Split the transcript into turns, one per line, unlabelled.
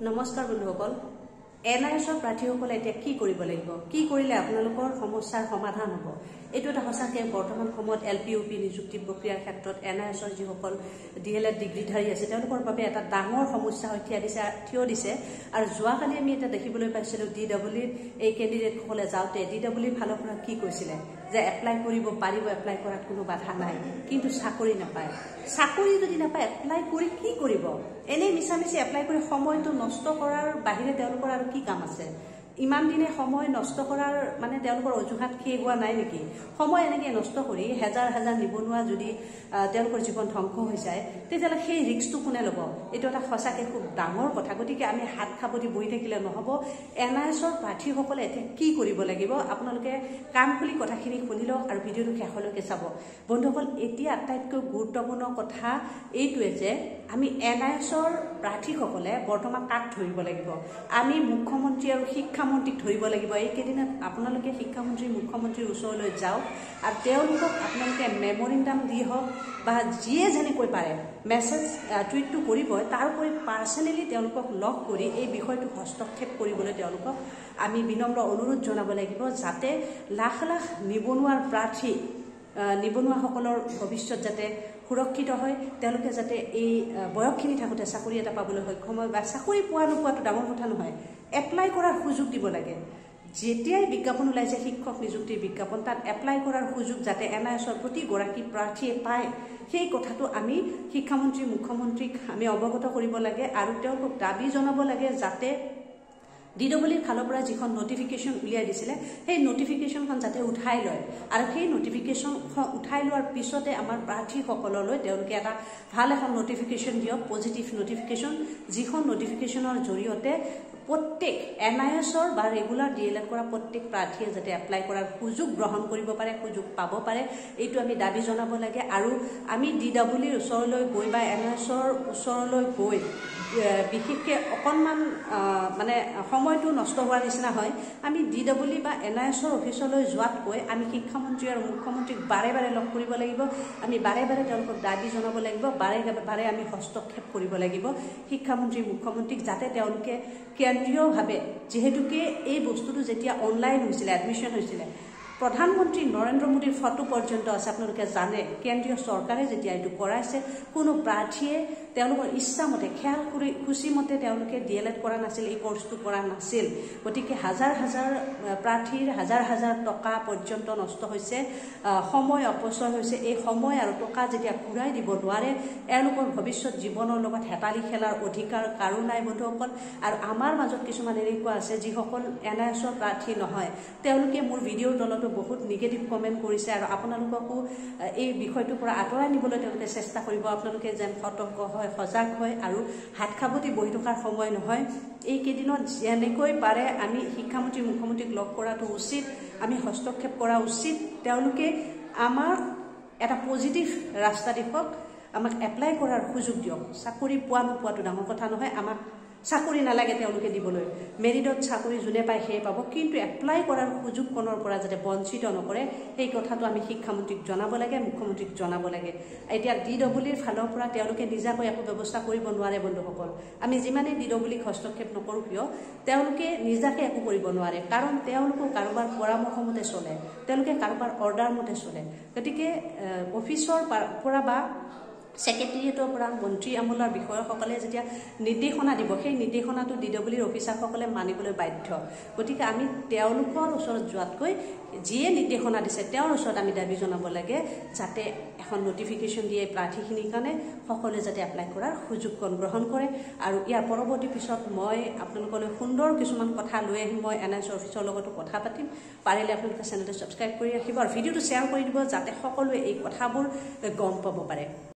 নমস্কাৰ বন্ধুসকল এনআইএছৰ প্ৰাৰ্থীসকলে এতিয়া কি কৰিব লাগিব কি কৰিলে আপোনালোকৰ সমস্যাৰ সমাধান হ'ব এটো এটা হসাকে বৰ্তমান সময়ত এলপিইউপি নিযুক্তি প্ৰক্ৰিয়াৰ ক্ষেত্ৰত এনআইএছৰ যিসকল ডিএলএড ডিগ্ৰীধাৰী আছে তেওঁলোকৰ বাবে এটা ডাঙৰ সমস্যা থিয় দিছে আৰু যোৱাকালি আমি এটা দেখিবলৈ পাইছিলো ডিডব্লিউৰ এই ক্যান্ডিডেটসকলে যাওতে ডিডব্লিউৰ ফালৰ পৰা কি কৈছিলে যে এপ্লাই কৰিব পাৰিব এপ্লাই কৰাত কোনো বাধা নাই কিন্তু চাকৰি নাপায় চাকৰি যদি নাপায় এপ্লাই কৰি কি কৰিব এনে মিছামিছি এপ্লাই কৰি সময়টো নষ্ট কৰাৰ বাহিৰে তেওঁলোকৰ আৰু কি কাম আছে ইমান দিনে সময় নষ্ট কৰাৰ মানে তেওঁলোকৰ অজুহাত কি হোৱা নাই নেকি সময় এনেকে নষ্ট কৰি হাজাৰ হাজাৰ নিবনুৱা যদি তেওঁলোকৰ জীৱন ধ্বংস হৈ যায় তেতিয়ালে সেই ৰিস্কটো কোনে ল'ব এটো এটা হসাকে খুব ডাঙৰ কথা গতিকে আমি হাত খাবদি বহি থাকিলে নহব এনআইএছৰ প্ৰাৰ্থীসকলে এতিয়া কি কৰিব লাগিব আপোনালোকে কাম খুলি কথাখিনি শুনি লওক আৰু ভিডিওটো শেষলৈকে চাব বন্ধুসকল এতিয়া আটাইতকৈ গুৰুত্বপূৰ্ণ কথা এইটোৱে যে আমি এনআইএছৰ প্ৰাৰ্থীসকলে বৰ্তমান কাক ধৰিব লাগিব আমি মুখ্যমন্ত্ৰী আৰু শিক্ষামন্ত্ৰীক ধৰিব লাগিব এই কেদিনত আপোনালোকে শিক্ষামন্ত্ৰী মুখ্যমন্ত্ৰীৰ ওচৰলৈ যাওক আৰু তেওঁলোকক আপোনালোকে মেমোৰেণ্ডাম দি হওক বা যিয়ে যেনেকৈ পাৰে মেছেজ টুইটটো কৰিব তাৰ উপৰি পাৰ্সোনেলি তেওঁলোকক লগ কৰি এই বিষয়টো হস্তক্ষেপ কৰিবলৈ তেওঁলোকক আমি বিনম্ৰ অনুৰোধ জনাব লাগিব যাতে লাখ লাখ নিবনুৱাৰ প্ৰাৰ্থী নিবনুৱাসকলৰ ভৱিষ্যত যাতে সুৰক্ষিত হয় তেওঁলোকে যাতে এই বয়সখিনি থাকোতে চাকৰি এটা পাবলৈ সক্ষম হয় বা চাকৰি পোৱা নোপোৱাটো ডাঙৰ কথা নহয় এপ্লাই কৰাৰ সুযোগ দিব লাগে যেতিয়াই বিজ্ঞাপন ওলাইছে শিক্ষক নিযুক্তিৰ বিজ্ঞাপন তাত এপ্লাই কৰাৰ সুযোগ যাতে এনআইএছৰ প্ৰতি গৰাকী প্ৰাৰ্থীয়ে পায় সেই কথাটো আমি শিক্ষামন্ত্ৰী মুখ্যমন্ত্ৰীক আমি অৱগত কৰিব লাগে আৰু তেওঁলোকক দাবী জনাব লাগে যাতে ডিডব্লিউৰ ফালৰ পৰা যিখন নটিফিকেশন উলিয়াই দিছিলে সেই নটিফিকেশনখন যাতে উঠাই লয় আৰু সেই নটিফিকেশনখন উঠাই লোৱাৰ পিছতে আমাৰ প্ৰাৰ্থীসকললৈ তেওঁলোকে এটা ভাল এখন নটিফিকেশন দিয়ক পজিটিভ নটিফিকেশন যিখন নটিফিকেশনৰ জৰিয়তে প্ৰত্যেক এনআইএছৰ বা ৰেগুলাৰ ডিএলএড কৰা প্ৰত্যেক প্ৰাৰ্থীয়ে যাতে এপ্লাই কৰাৰ সুযোগ গ্ৰহণ কৰিব পাৰে সুযোগ পাব পাৰে এইটো আমি দাবী জনাব লাগে আৰু আমি ডিডব্লিউৰ ওচৰলৈ গৈ বা এনআইএছৰ ওচৰলৈ গৈ বিশেষকৈ অকণমান মানে সময়টো নষ্ট হোৱাৰ নিচিনা হয় আমি ডিডব্লিউ বা এনআইএছৰ অফিচলৈ যোৱাতকৈ আমি শিক্ষামন্ত্ৰী আৰু মুখ্যমন্ত্ৰীক বাৰে বাৰে লগ কৰিব লাগিব আমি বাৰে বাৰে তেওঁলোকক দাবী জনাব লাগিব বাৰে বাৰে আমি হস্তক্ষেপ কৰিব লাগিব শিক্ষামন্ত্ৰী মুখ্যমন্ত্ৰীক যাতে তেওঁলোকে কেন্দ্ৰীয়ভাৱে যেহেতুকে এই বস্তুটো যেতিয়া অনলাইন হৈছিলে এডমিশন হৈছিলে প্ৰধানমন্ত্ৰী নৰেন্দ্ৰ মোদীৰ ফটো পৰ্যন্ত আছে আপোনালোকে জানে কেন্দ্ৰীয় চৰকাৰে যেতিয়া এইটো কৰাইছে কোনো প্ৰাৰ্থীয়ে তেওঁলোকৰ ইচ্ছামতে খেয়াল কৰি খুচিমতে তেওঁলোকে ডিএলএড কৰা নাছিল এই কোৰ্সটো কৰা নাছিল গতিকে হাজাৰ হাজাৰ প্ৰাৰ্থীৰ হাজাৰ হাজাৰ টকা পৰ্যন্ত নষ্ট হৈছে সময় অপচয় হৈছে এই সময় আৰু টকা যেতিয়া ঘূৰাই দিব নোৱাৰে এওঁলোকৰ ভৱিষ্যত জীৱনৰ লগত হেতালি খেলাৰ অধিকাৰ কাৰো নাই বন্ধুসকল আৰু আমাৰ মাজত কিছুমান এনেকুৱা আছে যিসকল এনআইএছৰ প্ৰাৰ্থী নহয় তেওঁলোকে মোৰ ভিডিঅ'ৰ তলত বহুত নিগেটিভ কমেন্ট কৰিছে আৰু আপোনালোককো এই বিষয়টোৰ পৰা আঁতৰাই নিবলৈ তেওঁলোকে চেষ্টা কৰিব আপোনালোকে যেন সতৰ্ক হয় সজাগ হয় আৰু হাত খাবতি বহি থকাৰ সময় নহয় এই কেদিনত যেনেকৈ পাৰে আমি শিক্ষামন্ত্ৰী মুখ্যমন্ত্ৰীক লগ কৰাটো উচিত আমি হস্তক্ষেপ কৰা উচিত তেওঁলোকে আমাক এটা পজিটিভ ৰাস্তা দেখুৱাওক আমাক এপ্লাই কৰাৰ সুযোগ দিয়ক চাকৰি পোৱা নোপোৱাটো ডাঙৰ কথা নহয় আমাক চাকৰি নালাগে তেওঁলোকে দিবলৈ মেৰিটত চাকৰি জুনে পায় সেই পাব কিন্তু এপ্লাই কৰাৰ সুযোগ কোনৰ পৰা যাতে বঞ্চিত নকৰে এই কথাটো আমি শিক্ষামন্ত্ৰীক জনাব লাগে মুখ্যমন্ত্ৰীক জনাব লাগে এতিয়া ডিডব্লিউৰ ফালৰ পৰা তেওঁলোকে নিজাকৈ একো ব্যৱস্থা কৰিব নোৱাৰে বন্ধুসকল আমি যিমানে ডিডব্লিউক হস্তক্ষেপ নকৰো কিয় তেওঁলোকে নিজাকে একো কৰিব নোৱাৰে কাৰণ তেওঁলোকো কাৰোবাৰ পৰামৰ্শ মতে চলে তেওঁলোকে কাৰোবাৰ অৰ্ডাৰ মতে চলে গতিকে অফিচৰ পৰা বা সেক্ৰেটাৰিয়েটৰ পৰা মন্ত্ৰী আমোলাৰ বিষয়সকলে যেতিয়া নিৰ্দেশনা দিব সেই নিৰ্দেশনাটো ডিডব্লিউৰ অফিচাৰসকলে মানিবলৈ বাধ্য গতিকে আমি তেওঁলোকৰ ওচৰত যোৱাতকৈ যিয়ে নিৰ্দেশনা দিছে তেওঁৰ ওচৰত আমি দাবী জনাব লাগে যাতে এখন নটিফিকেশন দিয়ে প্ৰাৰ্থীখিনিৰ কাৰণে সকলোৱে যাতে এপ্লাই কৰাৰ সুযোগ গ্ৰহণ কৰে আৰু ইয়াৰ পৰৱৰ্তী পিছত মই আপোনালোকলৈ সুন্দৰ কিছুমান কথা লৈ আহিম মই এনআইএছৰ অফিচৰ লগতো কথা পাতিম পাৰিলে আপোনালোকে চেনেলটো ছাবস্ক্ৰাইব কৰি ৰাখিব আৰু ভিডিঅ'টো শ্বেয়াৰ কৰি দিব যাতে সকলোৱে এই কথাবোৰ গম পাব পাৰে